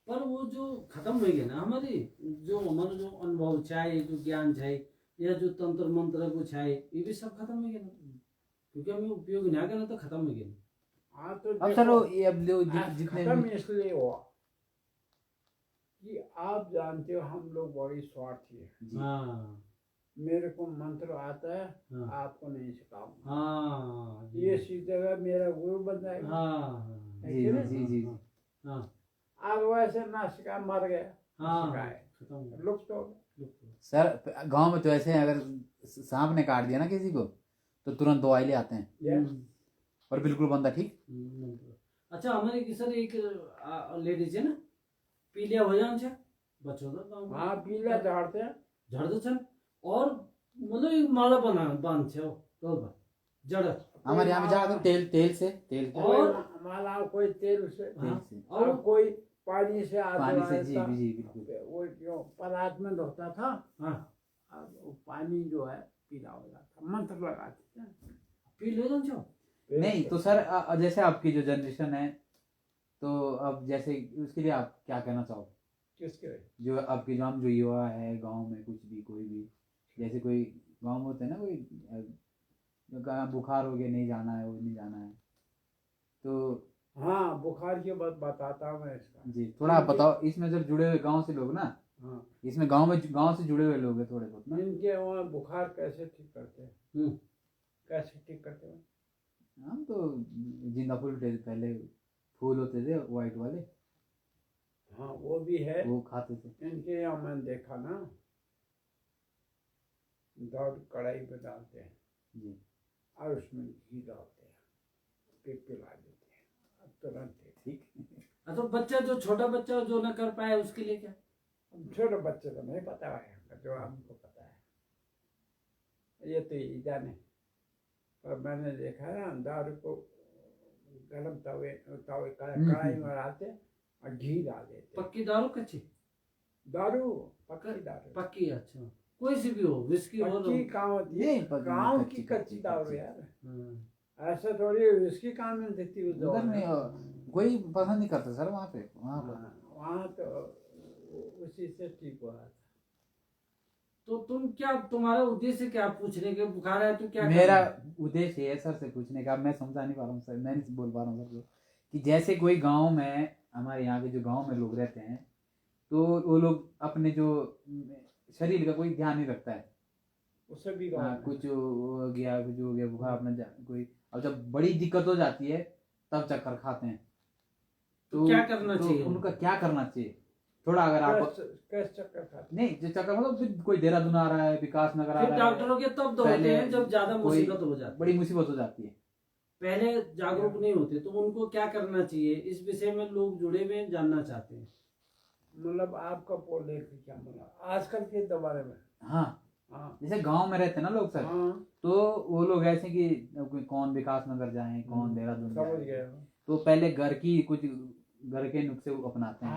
पर वो जो खत्म हो गया ना हमारी जो हमारा जो अनुभव चाहे जो ज्ञान चाहे या जो तंत्र मंत्र को चाहे ये भी सब खत्म हो गया ना, क्योंकि हमें उपयोग नहीं करना तो खत्म हो गया ना। हाँ तो अब सर देखो, वो ये अब जो जितने खत्म भी इसलिए हुआ कि आप जानते हो हम लोग बड़ी स्वार्थी है। जी हाँ मेरे को मंत्र आता है, हाँ आपको नहीं सिखाऊंगा, हाँ ये सीधेगा मेरा गुरु बन जाएगा। हाँ है जी कि जी नहीं? जी जी हाँ आज वैसे ना सिखा, मर गया, हाँ सिखाए खत्म हो गया। लुप्त हो गया। सर गांव में तो ऐसे हैं, अगर सांप ने काट दिया ना किसी को तो तुरंत दवाई ले आते हैं Yes. और बिल्कुल बंदा ठीक। अच्छा हमारे की सर एक लेडीज है ना पीलिया हो जान छे बच्चों का गाँव में। हाँ पीला झाड़ते हैं। झड़ छन और मतलब एक माला बना बांध छे वो जड़ हमारे यहाँ पे ज्यादा तेल से और माला कोई तेल से, हाँ, और कोई पानी से पानी से जी जी बिल्कुल। वो जो पदार्थ होता था, हाँ अब वो पानी जो है पीला हो जाता, मंत्र लगाते थे। पी ले जान छो। नहीं तो सर जैसे आपकी जो जनरेशन है तो अब जैसे उसके लिए आप क्या कहना चाहोगे? किसके? जो आपके जो हम जो युवा है गांव में कुछ भी कोई भी जैसे कोई गांव में होते हैं ना कोई बुखार हो गया नहीं जाना है वो नहीं जाना है तो हाँ बुखार की बात बताता हूँ मैं इसका जी थोड़ा आप बताओ। इसमें जब जुड़े हुए गांव से लोग ना, हाँ इसमें गांव से जुड़े हुए लोग हैं थोड़े बहुत ना, इनके वहाँ बुखार कैसे ठीक करते हैं? कैसे ठीक करते हैं? हम तो जिंदा फूल पहले फूल होते थे व्हाइट वाले, हाँ वो भी है, वो खाते थे। इनके यहाँ मैंने देखा ना, दाल कढ़ाई पे डालते हैं जी और उसमें घी डालते हैं, फिर पिला देते हैं, अब तुरंत ठीक। अच्छा बच्चा जो छोटा बच्चा जो ना कर पाए उसके लिए क्या? छोटे बच्चे को नहीं पता है, जो हमको पता है ये तो ये जाने, पर मैंने देखा है ना दारू को गरम तवे कढ़ाई में डालते और घी डाल देते। पक्की दारू कच्ची दारू पक्की दारू, पक्की अच्छा कोई सी भी हो विस्की हो पक्की कहाँ होती है? गाँव की कच्ची दारू यार, ऐसा थोड़ी विस्की कहाँ मिल देती है उधर नहीं कोई पसंद नहीं करता सर वहाँ पे वहाँ तो उसी से ठीक हो रहा था। तो तुम क्या तुम्हारा उद्देश्य क्या पूछने के बुखार है तो क्या मेरा उद्देश्य है सर से पूछने का, मैं समझा नहीं पा रहा हूँ सर, मैं नहीं बोल पा रहा हूँ सर कि जैसे कोई गांव में हमारे यहाँ के जो गांव में लोग रहते हैं तो वो लोग अपने जो शरीर का कोई ध्यान नहीं रखता है, उससे भी कुछ हो गया बुखार अपना कोई, अब जब बड़ी दिक्कत हो जाती है तब चक्कर खाते हैं तो क्या करना चाहिए उनका क्या करना चाहिए थोड़ा अगर आप चक्कर खाते नहीं जो चक्कर मतलब कोई देहरादून आ रहा है विकास नगर आ रहा है डॉक्टरों के तब दौड़ते हैं जब ज्यादा मुसीबत हो जाती है, बड़ी मुसीबत हो जाती है, पहले जागरूक नहीं होते तो उनको क्या करना चाहिए इस विषय में लोग जुड़े हुए जानना चाहते हैं। मतलब आपका बोलने का क्या मतलब आजकल के दबारे में? हाँ जैसे गांव में रहते हैं ना लोग सर, तो वो लोग ऐसे कि कौन विकास नगर जाए कौन देहरादून जाए, तो पहले घर के नुस्खे अपनाते हैं।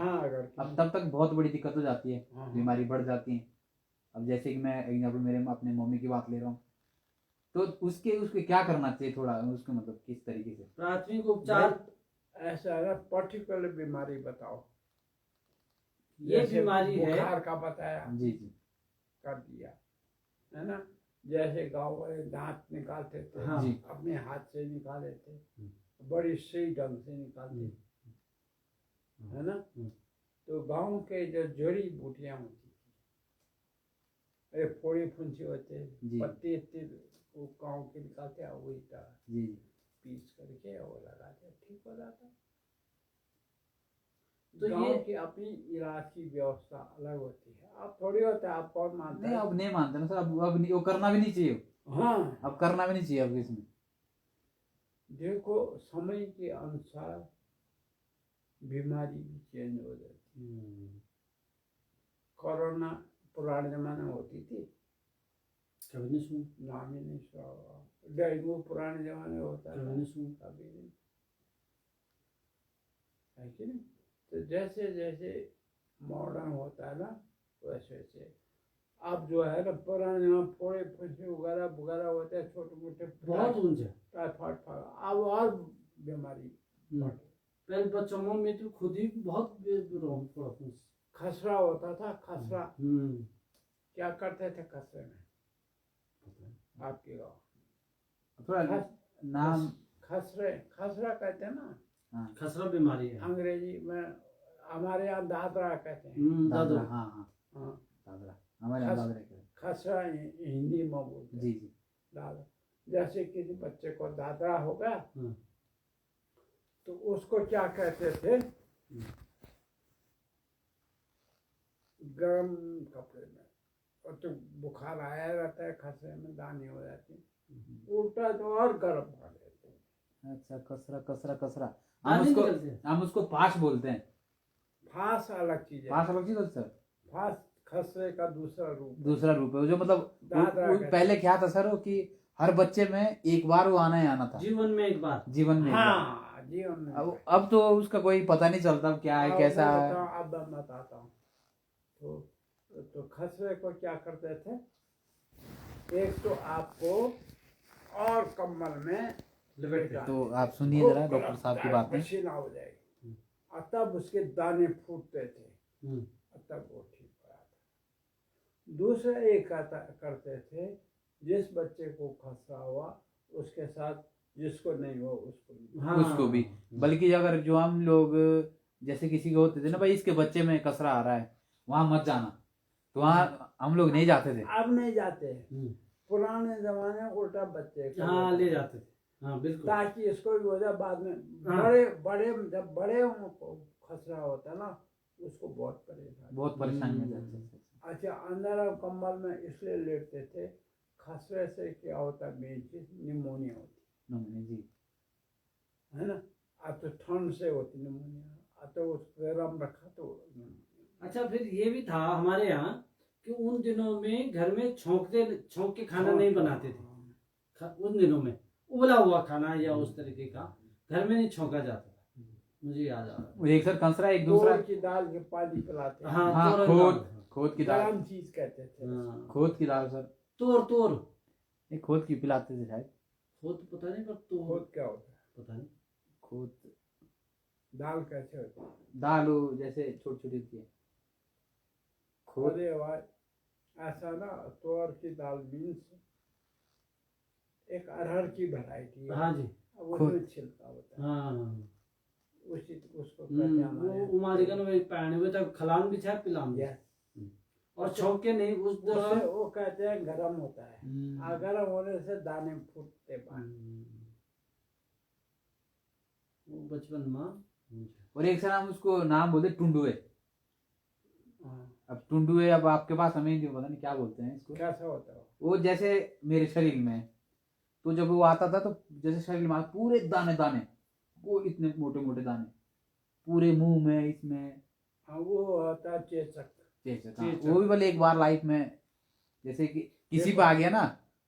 अब तब तक बहुत बड़ी दिक्कत हो जाती है, बीमारी बढ़ जाती है। अब जैसे कि मैं एग्जाम्पल मेरे अपने मम्मी की बात ले रहा हूँ, तो उसके क्या करना चाहिए थोड़ा उसके मतलब किस तरीके से प्राथमिक उपचार? ऐसा है पर्टिकुलर बीमारी बताओ, ये बीमारी है बुखार का बताया जी जी कर दिया है ना, जैसे गाँव वाले दांत निकालते थे हाँ। अपने हाथ से निकाले थे, बड़ी सही ढंग से निकालते है ना, तो गांव के जो जड़ी बूटियां होती थी, अरे फोड़ी फुंसी होते पत्ते वो गाँव के निकालते हैं, वही जी पीस करके वो लगाते ठीक हो जाता। तो गाँव ये की अपनी इलाज की व्यवस्था अलग होती है, अब थोड़ी होता है, आप कौन मानते हैं? अब नहीं मानते ना सर, अब नहीं, वो करना भी नहीं चाहिए। हाँ अब करना भी नहीं चाहिए अब इसमें। देखो समय के अनुसार बीमारी भी चेंज हो जाती है। कोरोना पुराने जमाने में होती थी, कभी नहीं सुना, नाम ही नहीं सुना। डेंगू पुराने जमाने में होता था, कभी नहीं सुना, कभी नहीं, है कि नहीं? तो जैसे जैसे मॉडर्न होता है ना वैसे वैसे अब जो है ना पुराने फोड़े फुंसी वगैरह होते हैं, छोटे मोटे बहुत ऊंचा टाइफाइड अब और बीमारी बढ़ पहले बच्चों में तो खुद ही बहुत रोम पड़ा। खसरा होता था, खसरा क्या करते थे खसरे में आपके गाँव? थोड़ा नाम खसरा कहते हैं ना, खसरा बीमारी है अंग्रेजी में, हमारे यहाँ दादरा कहते हैं। दादरा, हाँ हाँ दादरा, हमारे यहाँ दादरा कहते हैं। खसरा हिंदी में बोलते हैं। जी जी। दादरा, जैसे किसी बच्चे को दादरा हो गया तो उसको क्या कहते थे, गर्म कपड़े में, और तो बुखार आया रहता है, खसरे में दाने हो जाते हैं, उल्टा तो और गर्म कर देते हैं। अच्छा, खसरा खसरा खसरा, हम उसको फाश बोलते हैं। फास अलग चीज है। फाश अलग चीज है सर। फास खसरे का दूसरा रूप है, जो मतलब पहले क्या था सर कि हर बच्चे में एक बार वो आना ही आना था, जीवन में एक बार। हाँ, जीवन में। अब तो उसका कोई पता नहीं चलता क्या है, कैसा है। अब मैं बताता हूँ। तो खसरे को क्या करते थे, एक तो आपको और कम्बल में लपेट। तो आप सुनिए जरा डॉक्टर साहब की बात में। पसीना हो जाएगी, और तब उसके दाने फूटते थे, तब वो ठीक हो रहा था। दूसरा एक करते थे, जिस बच्चे को खसरा हुआ उसके साथ जिसको नहीं हुआ उसको भी, बल्कि अगर जो हम लोग जैसे किसी को होते थे ना, भाई इसके बच्चे में खसरा आ रहा है, वहां मत जाना, तो वहाँ हम लोग नहीं जाते थे। अब नहीं जाते। पुराने जमाने में उल्टा बच्चे ले जाते थे, बिल्कुल, ताकि इसको भी हो जाए बाद में। बड़े जब बड़े को खसरा होता है ना, उसको बहुत परेशानी हो जाती है। अच्छा, अंदर कंबल में इसलिए लेटते थे, खसरे से क्या होता है, मेन चीज निमोनिया होती जी है ना। अब तो ठंड से होती निमोनिया, अब तो गरम रखा तो। अच्छा, फिर ये भी था हमारे यहाँ कि उन दिनों में घर में छोंक के खाना नहीं बनाते थे। उन दिनों में उबला हुआ खाना या उस तरीके का घर में नहीं छोंका जाता था, मुझे याद आ रहा है। एक सर कंसरा, एक दूसरा की दाल के पानी पिलाते हैं। खोद की दाल, गरम चीज कहते थे। खोद की दाल सर, तोर खोद की पिलाते थे शायद। खोद पता नहीं, पर खोद क्या होता है पता नहीं। खोद दाल कैसे होती है? दाल जैसे छोटी छोटी होती है। खोद ऐसा ना, तोर की दाल मीन्स एक अरहर की वैरायटी है। हाँ जी, उसमें छिलका होता है। उसको उमारी का ना पानी में तक खलान भी था, पिलान भी, और छोंके नहीं उस दौरान। वो कहते हैं गरम होता है, गरम होने से दाने फूटते बचपन में। और एक सर हम उसको नाम बोलते टुंडुए। अब टुंडुए, अब आपके पास हमें पता नहीं क्या बोलते हैं इसको। कैसा होता है वो? जैसे मेरे शरीर में, तो जब वो आता था तो जैसे शरीर में पूरे दाने दाने, वो इतने मोटे मोटे दाने पूरे मुंह में, इसमें। वो होता है चेचक। वो भी भले एक बार लाइफ में, जैसे कि किसी पे आ गया ना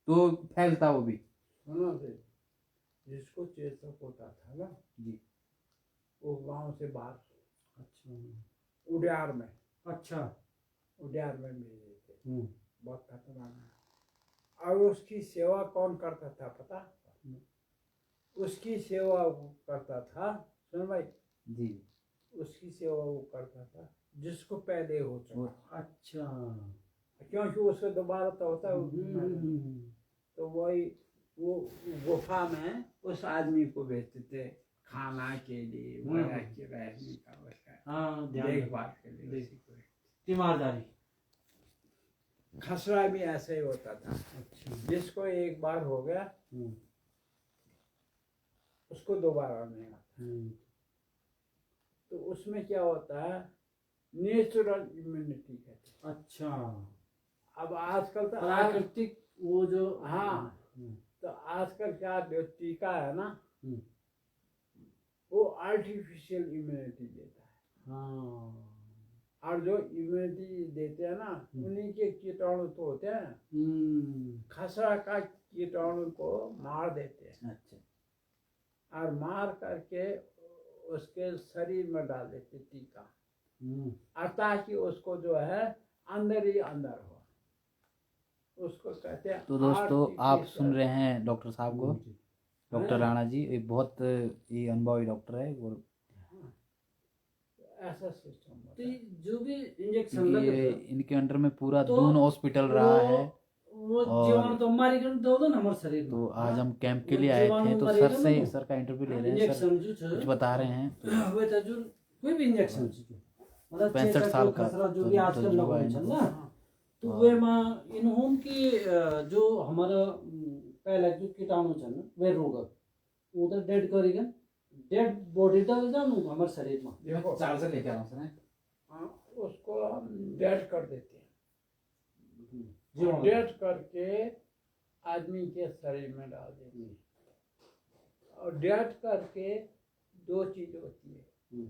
तो फैलता वो भी। सुनो से, जिसको चेचक होता था ना जी, वो गांव से बाहर, अच्छा, उड़ियार में, उड़ियार में भेजे थे। बहुत खतरनाक है। और उसकी सेवा कौन करता था पता? उसकी सेवा वो करता था, सुन भाई जी, उसकी सेवा वो करता था जिसको पहले हो चुका। अच्छा, क्योंकि उसको दोबारा तो होता है। तो वही वो गुफा में उस आदमी को भेजते थे खाना के लिए, रहने का, उसका देखभाल के लिए, तीमारदारी। खसरा भी ऐसे ही होता था। अच्छा, जिसको एक बार हो गया उसको दोबारा नहीं आता। तो उसमें क्या होता है, नेचुरल इम्यूनिटी कहते हैं। अच्छा, अब आजकल तो प्राकृतिक वो जो, तो आजकल क्या जो टीका है ना, वो आर्टिफिशियल इम्यूनिटी देता है। और जो इम्यूनिटी देते हैं ना, उन्हीं के कीटाणु तो होते हैं, खसरा का कीटाणु को मार देते हैं। अच्छा, और मार करके उसके शरीर में डाल देते टीका, और ताकि उसको जो है अंदर ही अंदर हो, उसको कहते हैं। तो दोस्तों आप सुन रहे हैं डॉक्टर साहब को, डॉक्टर राणा जी, एक बहुत ही अनुभवी डॉक्टर है। और ऐसा सिस्टम तो ये जो भी इंजेक्शन क्योंकि लगे ये इनके अंडर में पूरा तो दून हॉस्पिटल रहा है। वो जीवाणु तो मारी कर दो ना हमारे शरीर में। तो आज हम कैंप के वो लिए आए जीवाणु थे, तो मरेगा सर ना से वो। सर का इंटरव्यू ले रहे हैं। इंजेक्शन सर जो कुछ छ बता रहे हैं। तो वो तो जो कोई भी इंजेक्शन छ मतलब 65 साल का खसरा जो भी आजकल तजुर्बा लगो है छ इनको। ना, तो वे में इन्हों की जो हमारा पहले जो कीटाणु छ ना वे रोग उधर डेड करेगा, डेड बॉडी डाल जाऊँ हमारे शरीर में। देखो चार से लेके आ रहा हूँ सर। हाँ, उसको हम डेड कर देते हैं। जीवाणु डेड करके आदमी के शरीर में डाल देते हैं। और डेड करके दो चीज होती है,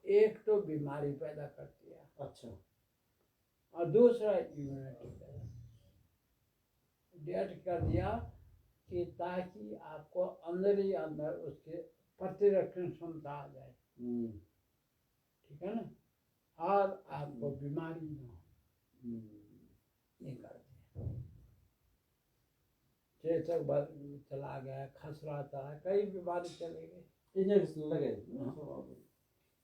एक तो बीमारी पैदा करती है, अच्छा, और दूसरा इम्यूनिटी पैदा। डेड कर दिया कि ताकि आपको अंदर ही अंदर उसके प्रतिरक्षण क्षमता आ जाए, ठीक है ना, और आपको बीमारी ना हो, ये करते हैं। चेचक चला गया, खसराता है, कई बीमारी चले गए। इंजेक्शन लगे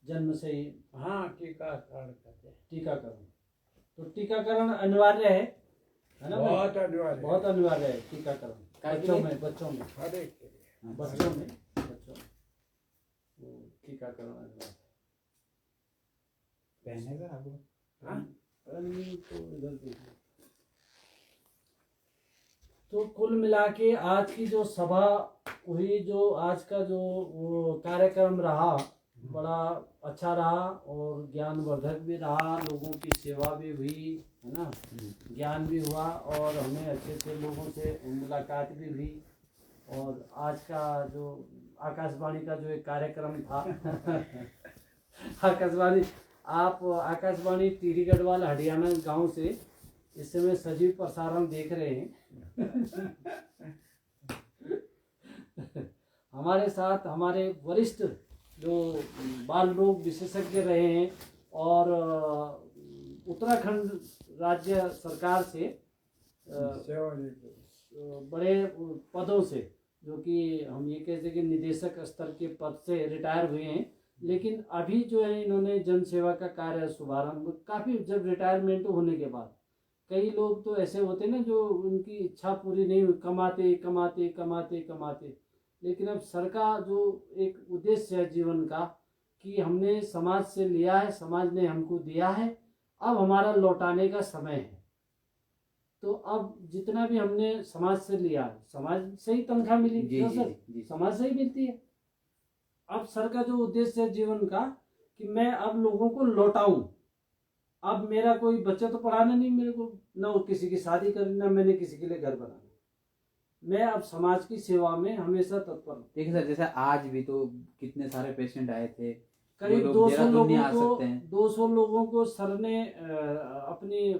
जन्म से ही। हाँ, टीकाकरण करते हैं। टीकाकरण, तो टीकाकरण अनिवार्य है ना? बहुत अनिवार्य है। बहुत अनिवार्य है टीकाकरण बच्चों में हर एक के लिए। बच्चों में वो टीकाकरण अनिवार्य है। पहने का आपको हाँ? तो इधर देखिए। तो कुल मिला के आज की जो सभा हुई, जो आज का जो वो कार्यक्रम रहा, बड़ा अच्छा रहा और ज्ञानवर्धक भी रहा, लोगों की सेवा भी हुई, है ना, ज्ञान भी हुआ और हमें अच्छे अच्छे लोगों से मुलाकात भी हुई। और आज का जो आकाशवाणी का जो एक कार्यक्रम था आकाशवाणी, आप आकाशवाणी टिहरी गढ़वाल हरियाणा गांव से इस समय सजीव प्रसारण देख रहे हैं हमारे साथ हमारे वरिष्ठ जो बाल रोग विशेषज्ञ रहे हैं और उत्तराखंड राज्य सरकार से बड़े पदों से, जो कि हम ये कहते हैं कि निदेशक स्तर के पद से रिटायर हुए हैं, लेकिन अभी जो है इन्होंने जन सेवा का कार्य शुभारंभ, काफ़ी जब रिटायरमेंट होने के बाद कई लोग तो ऐसे होते ना जो उनकी इच्छा पूरी नहीं हुई, कमाते कमाते कमाते कमाते, लेकिन अब सर का जो एक उद्देश्य है जीवन का कि हमने समाज से लिया है, समाज ने हमको दिया है, अब हमारा लौटाने का समय है। तो अब जितना भी हमने समाज से लिया, समाज से ही तनख्वाह मिली जी, सर, जी। समाज से ही मिलती है। अब सर का जो उद्देश्य है जीवन का कि मैं अब लोगों को लौटाऊं। अब मेरा कोई बच्चा तो पढ़ाना नहीं मेरे को, ना किसी की शादी करनी, ना मैंने किसी के लिए घर बनाना, मैं अब समाज की सेवा में हमेशा तत्पर हूँ। देखिए सर, जैसे आज भी तो कितने सारे पेशेंट आए थे, करीब 200 लोगों को सर ने अपनी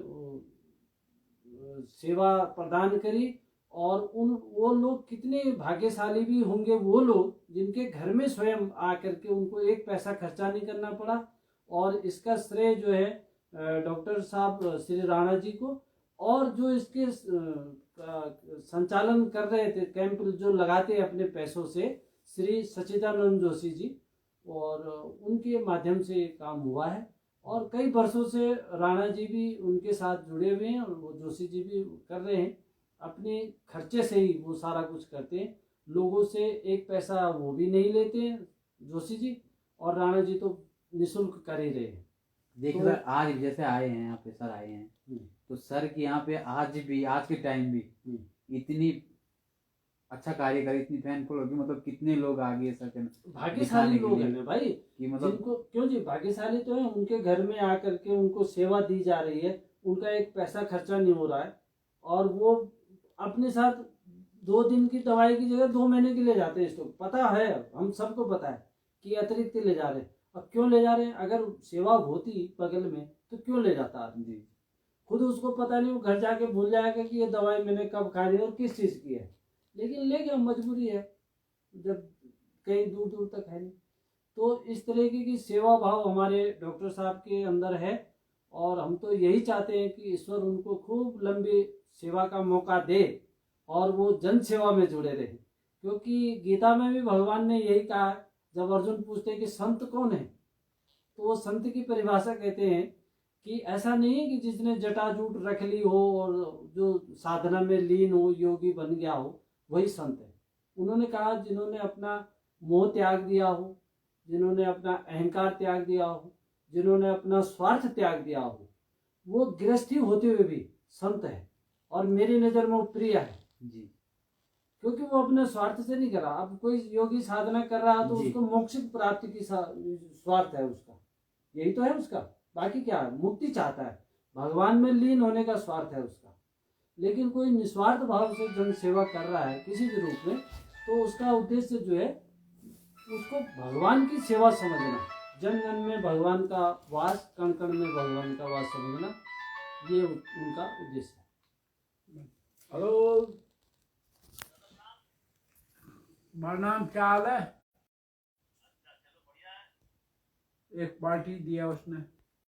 सेवा प्रदान करी। और वो लोग कितने भाग्यशाली भी होंगे वो लोग जिनके घर में स्वयं आकर के उनको एक पैसा खर्चा नहीं करना पड़ा। और इसका श्रेय जो है डॉक्टर साहब श्री राणा जी को, और जो इसके संचालन कर रहे थे, कैंप जो लगाते अपने पैसों से, श्री सच्चिदानंद जोशी जी, और उनके माध्यम से ये काम हुआ है। और कई वर्षों से राणा जी भी उनके साथ जुड़े हुए हैं और वो जोशी जी भी कर रहे हैं, अपने खर्चे से ही वो सारा कुछ करते हैं, लोगों से एक पैसा वो भी नहीं लेते हैं जोशी जी, और राणा जी तो निःशुल्क कर ही रहे हैं। देखिए तो सर, आज जैसे आए हैं यहाँ पे, सर आए हैं तो सर की यहाँ पे आज के टाइम भी इतनी अच्छा कार्य करे, इतनी फैनफुल होगी, मतलब कितने लोग आ गए सर के भाग्यशाली लोग हैं ना भाई, कि मतलब जिनको क्यों जी भाग्यशाली तो है, उनके घर में आकर के उनको सेवा दी जा रही है, उनका एक पैसा खर्चा नहीं हो रहा है, और वो अपने साथ 2 दिन की दवाई की जगह 2 महीने के ले जाते हैं। इसको पता है, हम सबको पता है कि अतिरिक्त ले जा रहे हैं। अब क्यों ले जा रहे हैं? अगर सेवा होती बगल में तो क्यों ले जाता आदमी? खुद उसको पता नहीं, वो घर जाके भूल जाएगा कि ये दवाई मैंने कब खाई और किस चीज़ की है, लेकिन ले गया, मजबूरी है, जब कहीं दूर दूर तक है नहीं। तो इस तरीके की सेवा भाव हमारे डॉक्टर साहब के अंदर है, और हम तो यही चाहते हैं कि ईश्वर उनको खूब लंबी सेवा का मौका दे और वो जन सेवा में जुड़े रहे। क्योंकि गीता में भी भगवान ने यही कहा, जब अर्जुन पूछते कि संत कौन है, तो वो संत की परिभाषा कहते हैं कि ऐसा नहीं है कि जिसने जटाजूट रख ली हो और जो साधना में लीन हो, योगी बन गया हो, वही संत है। उन्होंने कहा जिन्होंने अपना मोह त्याग दिया हो, जिन्होंने अपना अहंकार त्याग दिया हो, जिन्होंने अपना स्वार्थ त्याग दिया हो, वो गृहस्थी होते हुए भी संत है और मेरी नज़र में वो प्रिय है जी क्योंकि वो अपने स्वार्थ से नहीं कर रहा। अब कोई योगी साधना कर रहा है तो जी। उसको मोक्षिक प्राप्ति की स्वार्थ है उसका, यही तो है उसका, बाकी क्या है, मुक्ति चाहता है, भगवान में लीन होने का स्वार्थ है उसका। लेकिन कोई निस्वार्थ भाव से जन सेवा कर रहा है किसी भी रूप में, तो उसका उद्देश्य जो है उसको भगवान की सेवा समझना, जन जन में भगवान का वास, कण कण में भगवान का वास समझना, ये उनका उद्देश्य है। हेलो, नाम क्या हाल है? एक पार्टी दिया उसने।